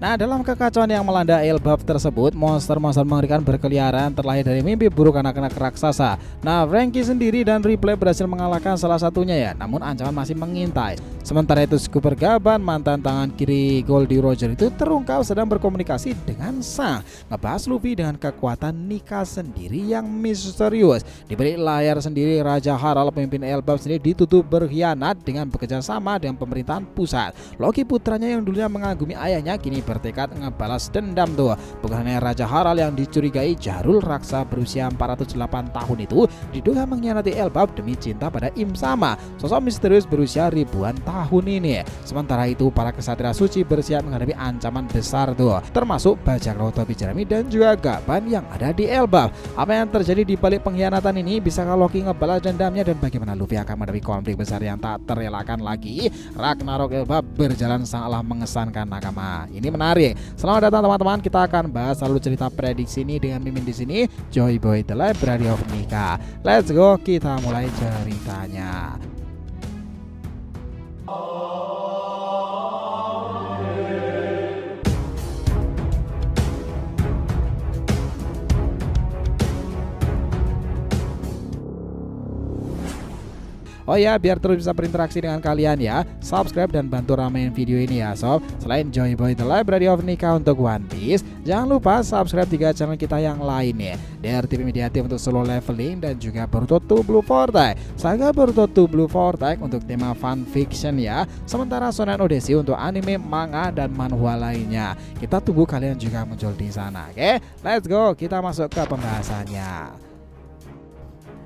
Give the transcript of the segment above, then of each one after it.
Nah, dalam kekacauan yang melanda Elbaf tersebut, monster-monster mengerikan berkeliaran terlahir dari mimpi buruk anak-anak raksasa. Nah, Franky sendiri dan Ripley berhasil mengalahkan salah satunya ya, namun ancaman masih mengintai. Sementara itu Scooper Gaban, mantan tangan kiri Goldie Roger itu terungkap sedang berkomunikasi dengan Sang, ngebahas Luffy dengan kekuatan Nika sendiri yang misterius. Di balik layar sendiri, Raja Harald pemimpin Elbaf sendiri dituduh berkhianat dengan bekerja sama dengan pemerintahan pusat. Loki putranya yang dulunya mengagumi ayahnya kini bertekad ngebalas dendam tuh. Bukan hanya Raja Harald yang dicurigai, Jarul raksa berusia 408 tahun itu diduga mengkhianati Elbaf demi cinta pada Im Sama, sosok misterius berusia ribuan tahun ini. Sementara itu para kesatria suci bersiap menghadapi ancaman besar tuh, termasuk bajak laut Tobi Jeremy dan juga Gaban yang ada di Elbaf. Apa yang terjadi di balik pengkhianatan ini? Bisakah Loki ngebalas dendamnya dan bagaimana Luffy akan menghadapi konflik besar yang tak terelakkan lagi? Ragnarok Elbaf berjalan sangatlah mengesankan nakama. Ini menarik. Selamat datang teman-teman, kita akan bahas alur cerita prediksi ini dengan mimin di sini, Joy Boy The Library of Nika. Let's go, kita mulai ceritanya. Oh ya, biar terus bisa berinteraksi dengan kalian ya, subscribe dan bantu ramein video ini ya sob. Selain Joy Boy The Library of Nika untuk One Piece, jangan lupa subscribe 3 channel kita yang lain ya. DRTV Media Team untuk solo leveling dan juga Boruto 2 Blue Vortex, Saga Boruto 2 Blue Vortex untuk tema fan fiction ya. Sementara Shonen Odyssey untuk anime, manga dan manhwa lainnya. Kita tunggu kalian juga muncul di sana. Oke, let's go, kita masuk ke pembahasannya.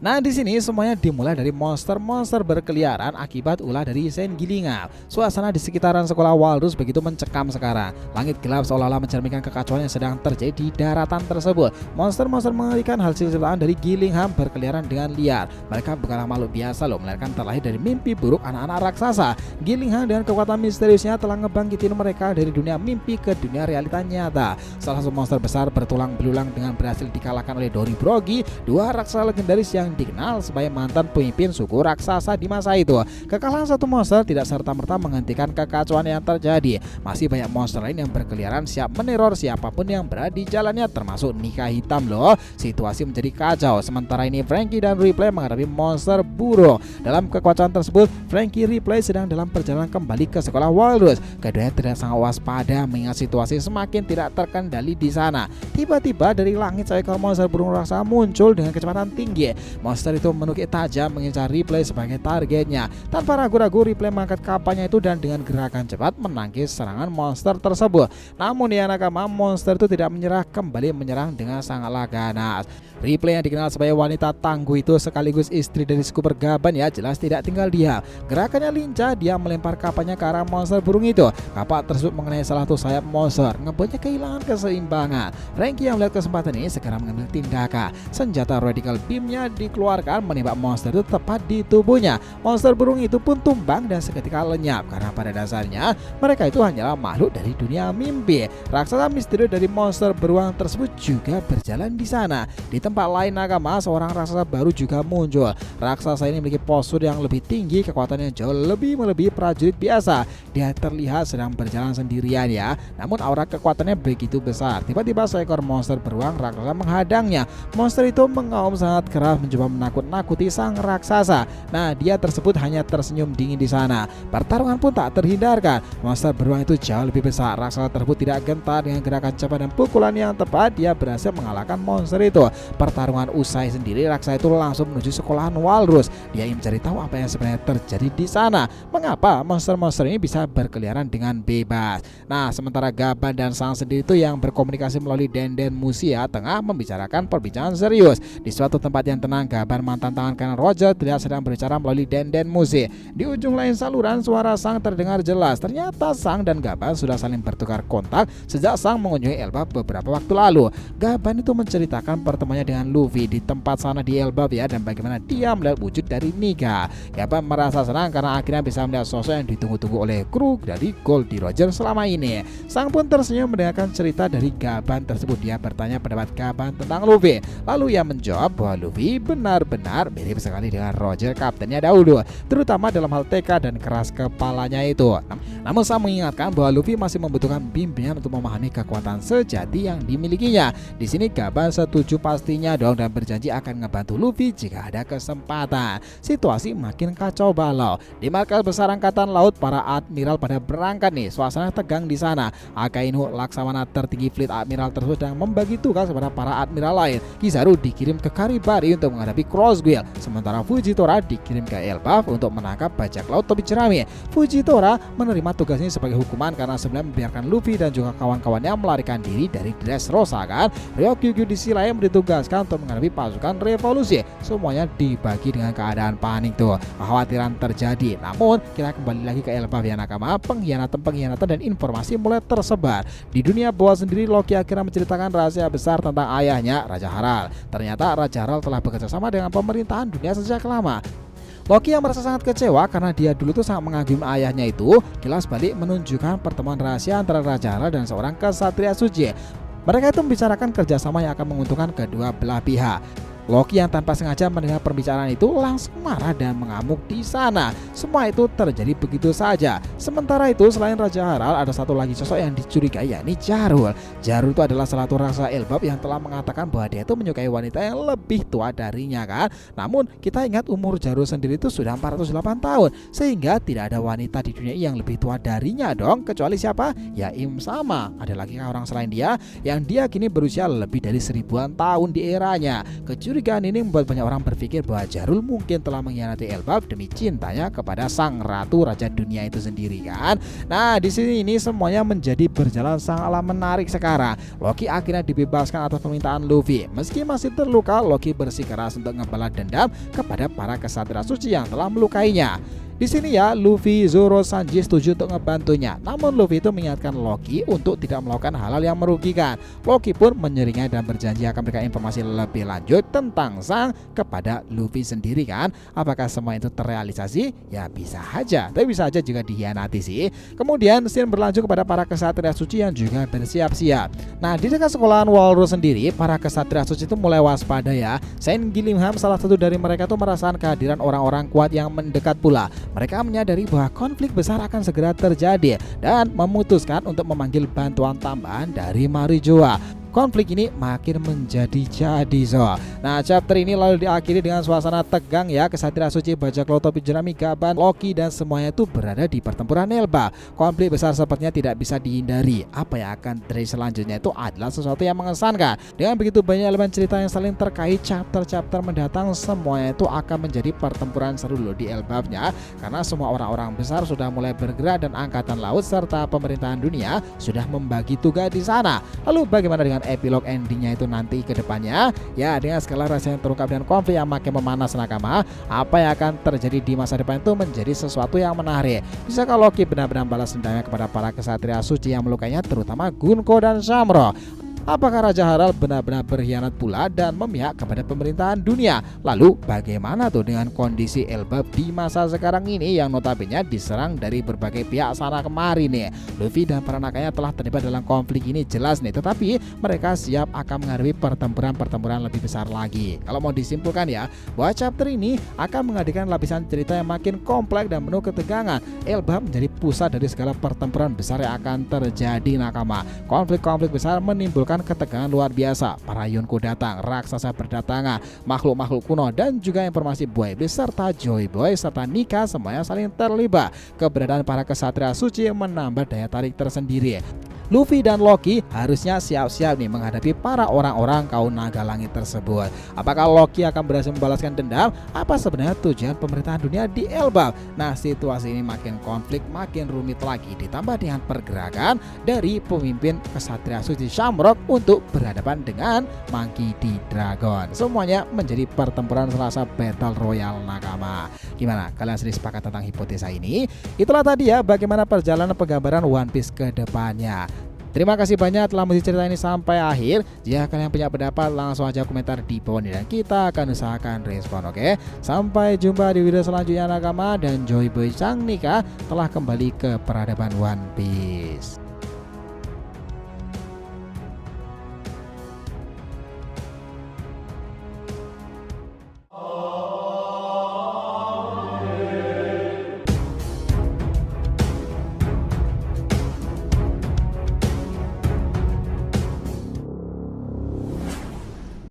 Nah, di sini semuanya dimulai dari monster-monster berkeliaran akibat ulah dari Sen Gilingap. Suasana di sekitaran sekolah Walrus begitu mencekam sekarang. Langit gelap seolah-olah mencerminkan kekacauan yang sedang terjadi di daratan tersebut. Monster-monster mengerikan hasil ciptaan dari Gillingham berkeliaran dengan liar. Mereka bukanlah makhluk biasa loh, melainkan terlahir dari mimpi buruk anak-anak raksasa. Gillingham dengan kekuatan misteriusnya telah ngebangkitin mereka dari dunia mimpi ke dunia realita nyata. Salah satu monster besar bertulang belulang dengan berhasil dikalahkan oleh Dori Brogi, dua raksasa legendaris yang dikenal sebagai mantan pemimpin suku raksasa di masa itu. Kekalahan satu monster tidak serta-merta menghentikan kekacauan yang terjadi. Masih banyak monster lain yang berkeliaran siap meneror siapapun yang berada di jalannya, termasuk Nika hitam loh. Situasi menjadi kacau. Sementara ini Franky dan Ripley menghadapi monster burung. Dalam kekacauan tersebut, Franky Ripley sedang dalam perjalanan kembali ke sekolah Walrus. Keduanya tidak sangat waspada mengingat situasi semakin tidak terkendali di sana. Tiba-tiba dari langit seekor monster burung raksasa muncul dengan kecepatan tinggi. Monster itu menukik tajam mengincar Ripley sebagai targetnya. Tanpa ragu-ragu Ripley mengangkat kapalnya itu dan dengan gerakan cepat menangkis serangan monster tersebut. Namun ya nakama, monster itu tidak menyerah, kembali menyerang dengan sangatlah ganas. Ripley yang dikenal sebagai wanita tangguh itu sekaligus istri dari Scooper Gaban ya, jelas tidak tinggal diam. Gerakannya lincah, dia melempar kapalnya ke arah monster burung itu. Kapal tersebut mengenai salah satu sayap monster, ngebuatnya kehilangan keseimbangan. Franky yang melihat kesempatan ini segera mengambil tindakan. Senjata radical beamnya dikeluarkan menembak monster itu tepat di tubuhnya. Monster burung itu pun tumbang dan seketika lenyap karena pada dasarnya mereka itu hanyalah makhluk dari dunia mimpi. Raksasa misterius dari monster beruang tersebut juga berjalan di sana. Di tempat lain nakama, seorang raksasa baru juga muncul. Raksasa ini memiliki postur yang lebih tinggi, kekuatannya jauh lebih melebihi prajurit biasa. Dia terlihat sedang berjalan sendirian ya, namun aura kekuatannya begitu besar. Tiba-tiba seekor monster beruang raksasa menghadangnya. Monster itu mengaum sangat keras mencoba menakut-nakuti sang raksasa. Nah, dia tersebut hanya tersenyum dingin di sana. Pertarungan pun tak terhindarkan. Monster beruang itu jauh lebih besar. Raksasa tersebut tidak gentar, dengan gerakan cepat dan pukulan yang tepat dia berhasil mengalahkan monster itu. Pertarungan usai sendiri, raksasa itu langsung menuju sekolahan Walrus. Dia ingin mencari tahu apa yang sebenarnya terjadi di sana. Mengapa monster-monster ini bisa berkeliaran dengan bebas. Nah, sementara Gaban dan Sang sendiri itu yang berkomunikasi melalui Denden Musia tengah membicarakan perbincangan serius. Di suatu tempat yang tenang, Gaban mantan tangan kanan Roger terlihat sedang berbicara melalui Denden Musia. Di ujung lain saluran, suara Sang terdengar jelas. Ternyata Sang dan Gaban sudah saling bertukar kontak sejak Sang mengunjungi Elbaf beberapa waktu lalu. Gaban itu menceritakan pertemuannya dengan Luffy di tempat sana di Elbaf ya, dan bagaimana dia melihat wujud dari Nika. Gaban merasa senang karena akhirnya bisa melihat sosok yang ditunggu-tunggu oleh kru dari Goldie Roger selama ini. Sang pun tersenyum mendengarkan cerita dari Gaban tersebut. Dia bertanya pendapat Gaban tentang Luffy. Lalu ia menjawab bahwa Luffy benar-benar mirip sekali dengan Roger kaptennya dahulu, terutama dalam hal tekad dan keras kepalanya itu. Namun saya mengingatkan bahwa Luffy masih membutuhkan bimbingan untuk memahami kekuatan sejati yang dimilikinya. Di sini Gaban setuju pastinya dong dan berjanji akan ngebantu Luffy jika ada kesempatan. Situasi makin kacau balau. Di markas besar angkatan laut, para admiral pada berangkat nih. Suasana tegang di sana. Akainu, laksamana tertinggi fleet admiral tersebut sedang membagi tugas kepada para admiral lain. Kizaru dikirim ke Karibari untuk menghadapi Crossguild, sementara Fujitora dikirim ke Elbaf untuk menangkap bajak laut topi jerami. Fujitora menerima tugas ini sebagai hukuman karena sebelumnya membiarkan Luffy dan juga kawan-kawannya melarikan diri dari Dressrosa kan. Ryokyugu di sisi lain ditugaskan untuk menghadapi pasukan revolusi. Semuanya dibagi dengan keadaan panik tuh. Kekhawatiran terjadi. Namun kita kembali lagi ke Elbaf ya nakama. Pengkhianatan dan informasi mulai tersebar. Di dunia bawah sendiri, Loki akhirnya menceritakan rahasia besar tentang ayahnya, Raja Harald. Ternyata Raja Harald telah bekerja sama dengan pemerintahan dunia sejak lama. Loki yang merasa sangat kecewa karena dia dulu tuh sangat mengagumi ayahnya itu, kilas balik menunjukkan pertemuan rahasia antara Raja Harald dan seorang kesatria suci. Mereka itu membicarakan kerjasama yang akan menguntungkan kedua belah pihak. Loki yang tanpa sengaja mendengar pembicaraan itu langsung marah dan mengamuk di sana. Semua itu terjadi begitu saja. Sementara itu selain Raja Harald, ada satu lagi sosok yang dicurigai, yakni Jarul. Jarul itu adalah salah satu raksasa Elbaf yang telah mengatakan bahwa dia itu menyukai wanita yang lebih tua darinya kan. Namun kita ingat umur Jarul sendiri itu sudah 408 tahun, sehingga tidak ada wanita di dunia yang lebih tua darinya dong, kecuali siapa? Ya Im Sama. Ada lagi orang selain dia yang dia kini berusia lebih dari 1000-an tahun di eranya. Kecurigaan ini membuat banyak orang berpikir bahwa Jarul mungkin telah mengkhianati Elbaf demi cintanya kepada sang ratu raja dunia itu sendiri kan. Nah di sini ini semuanya menjadi berjalan sangatlah menarik sekarang. Loki akhirnya dibebaskan atas permintaan Luffy. Meski masih terluka, Loki bersikeras untuk ngebalas dendam kepada para kesatria suci yang telah melukainya. Di sini ya Luffy, Zoro, Sanji setuju untuk ngebantunya. Namun Luffy itu mengingatkan Loki untuk tidak melakukan hal-hal yang merugikan. Loki pun menyeringai dan berjanji akan memberikan informasi lebih lanjut tentang Sang kepada Luffy sendiri kan. Apakah semua itu terrealisasi? Ya bisa aja, tapi bisa aja juga dikhianati sih. Kemudian scene berlanjut kepada para kesatria suci yang juga bersiap-siap. Nah di dekat sekolahan Walrus sendiri, para kesatria suci itu mulai waspada ya. Saint Gillingham salah satu dari mereka tuh merasakan kehadiran orang-orang kuat yang mendekat pula. Mereka menyadari bahwa konflik besar akan segera terjadi dan memutuskan untuk memanggil bantuan tambahan dari Marijoa. Konflik ini makin menjadi-jadi so. Nah chapter ini lalu diakhiri dengan suasana tegang ya. Kesatria suci, bajak laut topi jerami, Gaban, Loki dan semuanya itu berada di pertempuran Elbaf. Konflik besar sepertinya tidak bisa dihindari. Apa yang akan terjadi selanjutnya itu adalah sesuatu yang mengesankan. Dengan begitu banyak elemen cerita yang saling terkait, chapter-chapter mendatang semuanya itu akan menjadi pertempuran seru loh di Elbafnya. Karena semua orang-orang besar sudah mulai bergerak dan angkatan laut serta pemerintahan dunia sudah membagi tugas di sana. Lalu bagaimana dengan epilog endingnya itu nanti ke depannya? Ya dengan segala rahasia yang terungkap dan konflik yang makin memanas nakama, apa yang akan terjadi di masa depan itu menjadi sesuatu yang menarik. Bisakah Loki benar-benar balas dendamnya kepada para kesatria suci yang melukainya, terutama Gunko dan Shamro? Apakah Raja Harald benar-benar berkhianat pula dan memihak kepada pemerintahan dunia? Lalu bagaimana tuh dengan kondisi Elbaf di masa sekarang ini yang notabene diserang dari berbagai pihak sana kemari nih? Luffy dan para nakanya telah terlibat dalam konflik ini jelas nih, tetapi mereka siap akan menghadapi pertempuran lebih besar lagi. Kalau mau disimpulkan ya, bahwa chapter ini akan menghadirkan lapisan cerita yang makin kompleks dan penuh ketegangan. Elbaf menjadi pusat dari segala pertempuran besar yang akan terjadi nakama. Konflik-konflik besar menimbulkan ketegangan luar biasa. Para Yonko datang, raksasa berdatangan, makhluk-makhluk kuno dan juga informasi buaya iblis serta Joy Boy serta Nika semuanya saling terlibat. Keberadaan para kesatria suci menambah daya tarik tersendiri. Luffy dan Loki harusnya siap-siap nih menghadapi para orang-orang kaum naga langit tersebut. Apakah Loki akan berhasil membalaskan dendam? Apa sebenarnya tujuan pemerintahan dunia di Elbaf? Nah situasi ini makin konflik, makin rumit lagi, ditambah dengan pergerakan dari pemimpin kesatria suci Shamrock untuk berhadapan dengan Monkey D. Dragon. Semuanya menjadi pertempuran selasa battle royal nakama. Gimana? Kalian sendiri sepakat tentang hipotesa ini? Itulah tadi ya bagaimana perjalanan penggambaran One Piece ke depannya. Terima kasih banyak telah menonton cerita ini sampai akhir. Jika kalian punya pendapat langsung aja komentar di bawah ini dan kita akan usahakan respon, oke? Sampai jumpa di video selanjutnya nakama, dan Joy Boy Sang Nika telah kembali ke peradaban One Piece.